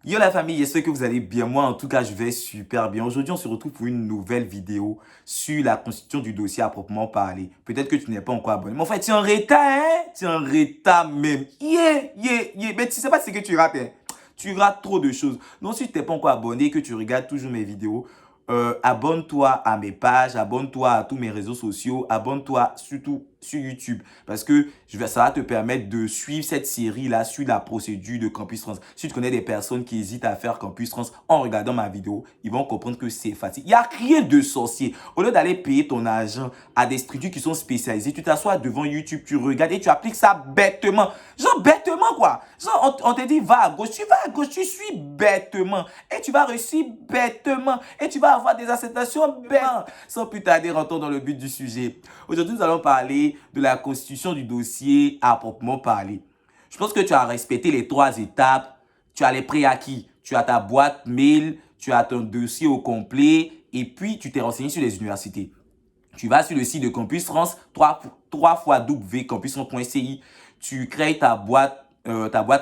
Yo la famille, j'espère que vous allez bien. Moi, en tout cas, je vais super bien. Aujourd'hui, on se retrouve pour une nouvelle vidéo sur la constitution du dossier à proprement parler. Peut-être que tu n'es pas encore abonné. Mais en fait, tu es en retard, hein? Tu es en retard même. Mais tu sais pas ce que tu rates, hein? Tu rates trop de choses. Donc, si tu n'es pas encore abonné, que tu regardes toujours mes vidéos, abonne-toi à mes pages, abonne-toi à tous mes réseaux sociaux, abonne-toi surtout sur YouTube parce que ça va te permettre de suivre cette série-là sur la procédure de Campus France. Si tu connais des personnes qui hésitent à faire Campus France en regardant ma vidéo, ils vont comprendre que c'est facile. Il n'y a rien de sorcier. Au lieu d'aller payer ton argent à des structures qui sont spécialisées, tu t'assois devant YouTube, tu regardes et tu appliques ça bêtement. Genre bêtement quoi. Genre on te dit va à gauche, tu vas à gauche, tu suis bêtement. Et tu vas réussir bêtement. Et tu vas avoir des acceptations bêtement. Sans plus tarder, rentrons dans le but du sujet. Aujourd'hui, nous allons parler de la constitution du dossier à proprement parler. Je pense que tu as respecté les 3 étapes. Tu as les préacquis. Tu as ta boîte mail, tu as ton dossier au complet et puis tu t'es renseigné sur les universités. Tu vas sur le site de Campus France, 3 fois wcampusfrance.ci. Tu crées ta boîte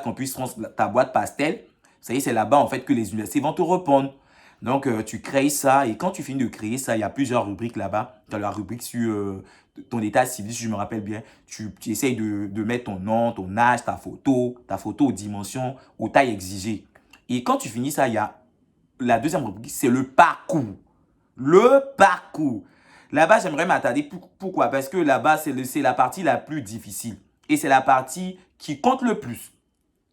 Campus France, ta boîte pastel. Ça y est, c'est là-bas en fait que les universités vont te répondre. Donc, tu crées ça et quand tu finis de créer ça, il y a plusieurs rubriques là-bas. Tu as la rubrique sur ton état civil, si je me rappelle bien. Tu essayes de mettre ton nom, ton âge, ta photo aux dimensions, aux tailles exigées. Et quand tu finis ça, il y a la deuxième rubrique, c'est le parcours. Le parcours. Là-bas, j'aimerais m'attarder. Pourquoi? Parce que là-bas, c'est la partie la plus difficile. Et c'est la partie qui compte le plus.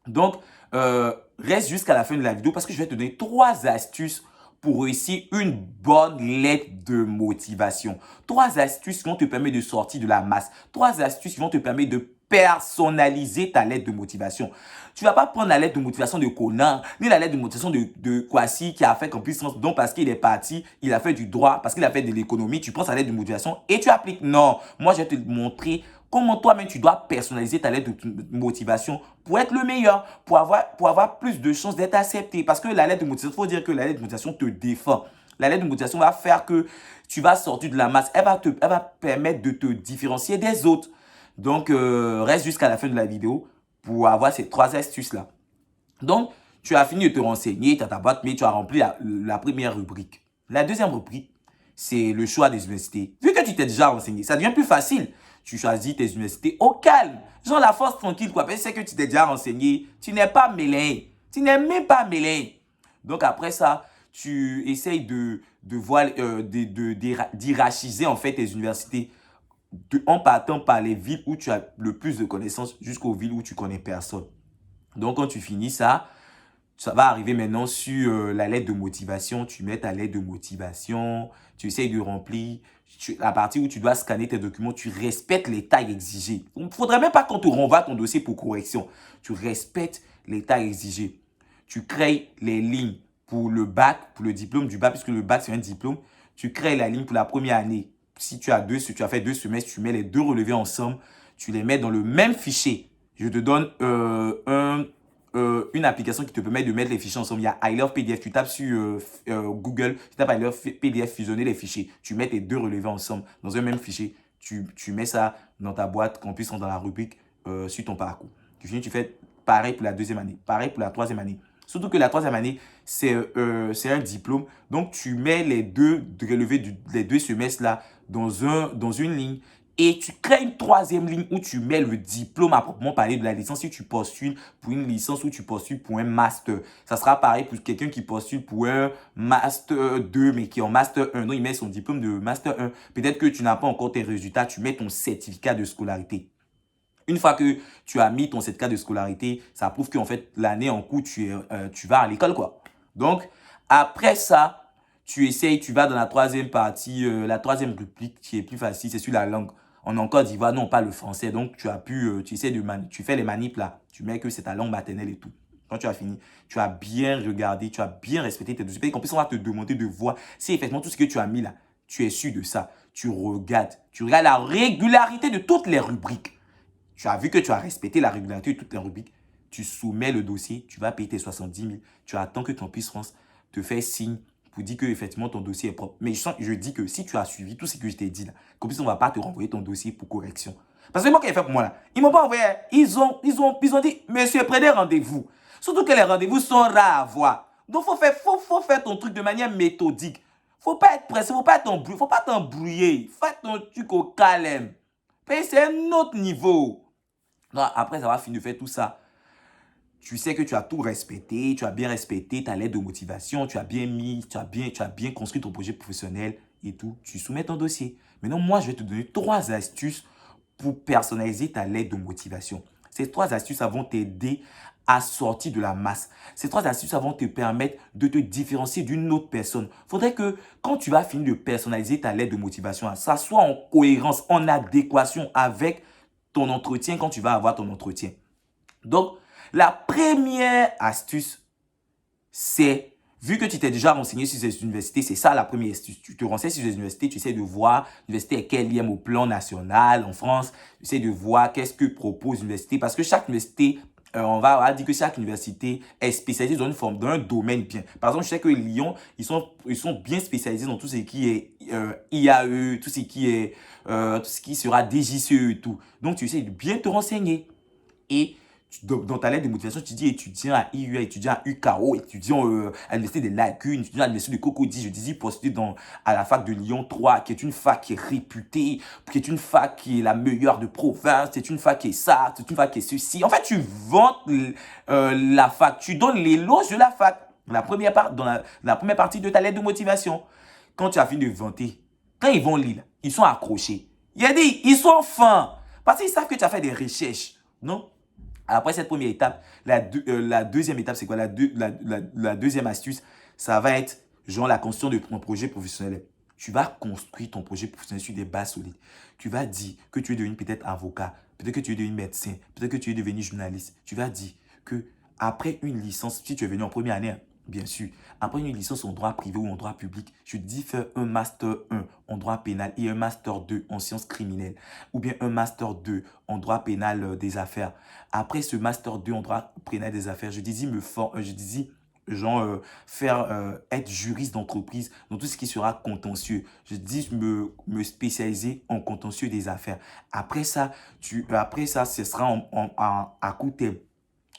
Donc, reste jusqu'à la fin de la vidéo parce que je vais te donner 3 astuces pour réussir une bonne lettre de motivation. 3 astuces qui vont te permettre de sortir de la masse. 3 astuces qui vont te permettre de personnaliser ta lettre de motivation. Tu ne vas pas prendre la lettre de motivation de Conan, ni la lettre de motivation de Kwasi qui a fait Campus France, donc parce qu'il est parti, il a fait du droit, parce qu'il a fait de l'économie, tu prends sa lettre de motivation et tu appliques. Non, moi je vais te montrer comment toi-même tu dois personnaliser ta lettre de motivation pour être le meilleur, pour avoir plus de chances d'être accepté. Parce que la lettre de motivation, il faut dire que la lettre de motivation te défend. La lettre de motivation va faire que tu vas sortir de la masse. Elle va permettre de te différencier des autres. Donc, reste jusqu'à la fin de la vidéo pour avoir ces 3 astuces-là. Donc, tu as fini de te renseigner, tu as ta boîte mail, tu as rempli la première rubrique. La deuxième rubrique, c'est le choix des universités. Vu que tu t'es déjà renseigné, ça devient plus facile. Tu choisis tes universités au calme. Genre la force tranquille, quoi. Parce que c'est que tu t'es déjà renseigné. Tu n'es pas mêlé. Tu n'es même pas mêlé. Donc après ça, tu essayes d'hierarchiser en fait tes universités en partant par les villes où tu as le plus de connaissances jusqu'aux villes où tu connais personne. Donc quand tu finis ça, ça va arriver maintenant sur la lettre de motivation. Tu mets ta lettre de motivation, tu essayes de remplir. La partie où tu dois scanner tes documents, tu respectes les tailles exigées. Il ne faudrait même pas qu'on te renvoie ton dossier pour correction. Tu respectes les tailles exigées. Tu crées les lignes pour le bac, pour le diplôme du bac, puisque le bac c'est un diplôme. Tu crées la ligne pour la première année. Si tu as fait 2 semestres, tu mets les 2 relevés ensemble. Tu les mets dans le même fichier. Je te donne une application qui te permet de mettre les fichiers ensemble. Il y a I Love PDF. Tu tapes sur Google, tu tapes I Love PDF, fusionner les fichiers. Tu mets tes 2 relevés ensemble dans un même fichier. Tu mets ça dans ta boîte, qu'on puisse rentrer dans la rubrique sur ton parcours. Tu finis, tu fais pareil pour la 2e année, pareil pour la 3e année. Surtout que la 3e année, c'est un diplôme. Donc, tu mets les 2 relevés des 2 semestres là dans une ligne. Et tu crées une 3e ligne où tu mets le diplôme à proprement parler de la licence. Si tu postules pour une licence ou tu postules pour un master, ça sera pareil pour quelqu'un qui postule pour un master 2 mais qui est en master 1. Donc, il met son diplôme de master 1. Peut-être que tu n'as pas encore tes résultats, tu mets ton certificat de scolarité. Une fois que tu as mis ton certificat de scolarité, ça prouve qu'en fait, l'année en cours, tu vas à l'école, quoi. Donc, après ça, tu vas dans la 3e partie, la 3e rubrique qui est plus facile, c'est sur la langue. En Côte d'Ivoire, nous, on parle le français. Donc, tu fais les manips là. Tu mets que c'est ta langue maternelle et tout. Quand tu as fini, tu as bien regardé, tu as bien respecté tes dossiers. En plus, on va te demander de voir si effectivement tout ce que tu as mis là, tu es sûr de ça. Tu regardes la régularité de toutes les rubriques. Tu as vu que tu as respecté la régularité de toutes les rubriques. Tu soumets le dossier, tu vas payer tes 70 000. Tu attends que Campus France te fasse signe pour dire que effectivement ton dossier est propre. Mais je dis que si tu as suivi tout ce que je t'ai dit là, Campus France ne va pas te renvoyer ton dossier pour correction. Parce que moi, qu'est-ce qu'ils ont fait pour moi là? Ils m'ont pas envoyé. Ils ont dit, monsieur, prenez rendez-vous. Surtout que les rendez-vous sont rares à avoir. Donc, faut faire ton truc de manière méthodique. Faut pas être pressé, faut pas t'embrouiller. Fais ton truc au calme. C'est un autre niveau. Donc, après avoir fini de faire tout ça, tu sais que tu as tout respecté, tu as bien respecté ta lettre de motivation, tu as bien construit ton projet professionnel et tout. Tu soumets ton dossier. Maintenant, moi, je vais te donner 3 astuces pour personnaliser ta lettre de motivation. Ces 3 astuces vont t'aider à sortir de la masse. Ces 3 astuces vont te permettre de te différencier d'une autre personne. Il faudrait que quand tu vas finir de personnaliser ta lettre de motivation, ça soit en cohérence, en adéquation avec ton entretien quand tu vas avoir ton entretien. Donc, la première astuce, c'est, vu que tu t'es déjà renseigné sur ces universités, c'est ça la première astuce. Tu te renseignes sur ces universités, tu essaies de voir l'université est quelle au plan national en France, tu essaies de voir qu'est-ce que propose l'université, parce que chaque université, on va dire que chaque université est spécialisée dans une forme, dans un domaine bien. Par exemple, je sais que Lyon, ils sont bien spécialisés dans tout ce qui est IAE, tout ce qui sera DGCE et tout. Donc, tu essaies de bien te renseigner. Et dans ta lettre de motivation, tu dis étudiant à IUA, étudiant à UKO, étudiant à l'Université des Lagunes, étudiant à l'Université de Cocody. Je disais postuler à la fac de Lyon 3, qui est une fac qui est réputée, qui est une fac qui est la meilleure de province, c'est une fac qui est ça, c'est une fac qui est ceci. En fait, tu vantes la fac, tu donnes l'éloge de la fac. Dans la première partie de ta lettre de motivation. Quand tu as fini de vanter, quand ils vont lire, ils sont accrochés. Il a dit, ils sont fins. Parce qu'ils savent que tu as fait des recherches. Non? Après cette première étape, la deuxième étape, c'est quoi? La deuxième astuce, ça va être genre la construction de ton projet professionnel. Tu vas construire ton projet professionnel sur des bases solides. Tu vas dire que tu es devenu peut-être avocat, peut-être que tu es devenu médecin, peut-être que tu es devenu journaliste. Tu vas dire que après une licence, si tu es venu en première année, bien sûr, après une licence en droit privé ou en droit public, je te dis faire un master 1 en droit pénal et un master 2 en sciences criminelles ou bien un master 2 en droit pénal des affaires. Après ce master 2 en droit pénal des affaires, je disais être juriste d'entreprise dans tout ce qui sera contentieux. Je dis me spécialiser en contentieux des affaires. Après ça, ce sera à court terme.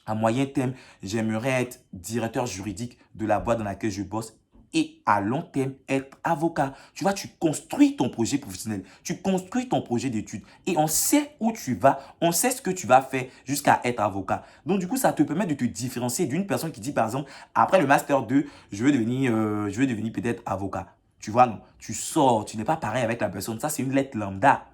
À moyen terme, j'aimerais être directeur juridique de la boîte dans laquelle je bosse et à long terme, être avocat. Tu vois, tu construis ton projet professionnel, tu construis ton projet d'études et on sait où tu vas, on sait ce que tu vas faire jusqu'à être avocat. Donc, du coup, ça te permet de te différencier d'une personne qui dit, par exemple, après le master 2, je veux devenir peut-être avocat. Tu vois, non, tu sors, tu n'es pas pareil avec la personne. Ça, c'est une lettre lambda.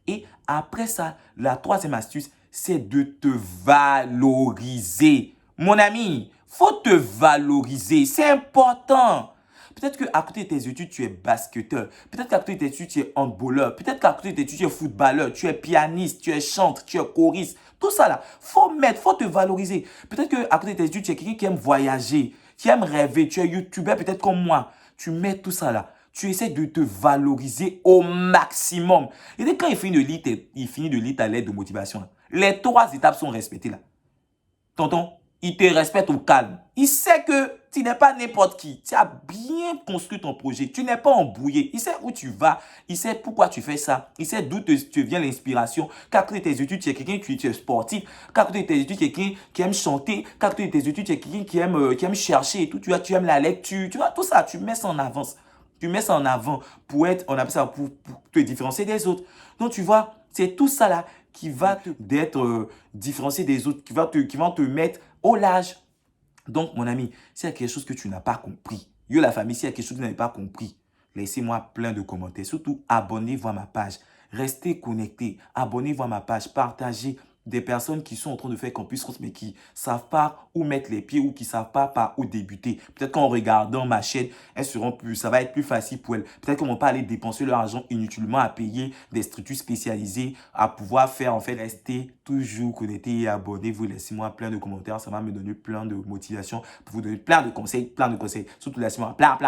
Et après ça, la troisième astuce, c'est de te valoriser. Mon ami, faut te valoriser. C'est important. Peut-être qu'à côté de tes études, tu es basketteur. Peut-être qu'à côté de tes études, tu es handballeur. Peut-être qu'à côté de tes études, tu es footballeur. Tu es pianiste, tu es chanteur, tu es choriste. Tout ça là, faut te valoriser. Peut-être qu'à côté de tes études, tu es quelqu'un qui aime voyager, qui aime rêver. Tu es youtubeur peut-être comme moi. Tu mets tout ça là. Tu essaies de te valoriser au maximum. Et dès quand il finit de lire ta lettre de motivation, les 3 étapes sont respectées là. Tonton, il te respecte au calme. Il sait que tu n'es pas n'importe qui. Tu as bien construit ton projet. Tu n'es pas embrouillé. Il sait où tu vas. Il sait pourquoi tu fais ça. Il sait d'où te vient l'inspiration. Qu'à côté de tes études, tu es quelqu'un qui est sportif. Qu'à côté de tes études, tu es quelqu'un qui aime chanter. Qu'à côté de tes études, tu es quelqu'un qui aime chercher et tout. Tu aimes la lecture. Tu vois, tout ça, tu mets ça en avance. Tu mets ça en avant pour te différencier des autres. Donc, tu vois, c'est tout ça là qui va d'être différencié des autres, qui vont te mettre au large. Donc, mon ami, s'il y a quelque chose que tu n'as pas compris, la famille, s'il y a quelque chose que tu n'avez pas compris, laissez-moi plein de commentaires. Surtout, abonnez-vous à ma page. Restez connectés. Abonnez-vous à ma page. Partagez des personnes qui sont en train de faire Campus Rose mais qui ne savent pas où mettre les pieds ou qui ne savent pas par où débuter. Peut-être qu'en regardant ma chaîne, ça va être plus facile pour elles. Peut-être qu'elles ne vont pas aller dépenser leur argent inutilement à payer des structures spécialisées, à pouvoir faire, en fait, rester toujours connectés et abonnez-vous. Laissez-moi plein de commentaires. Ça va me donner plein de motivation pour vous donner plein de conseils. Surtout laissez-moi plein.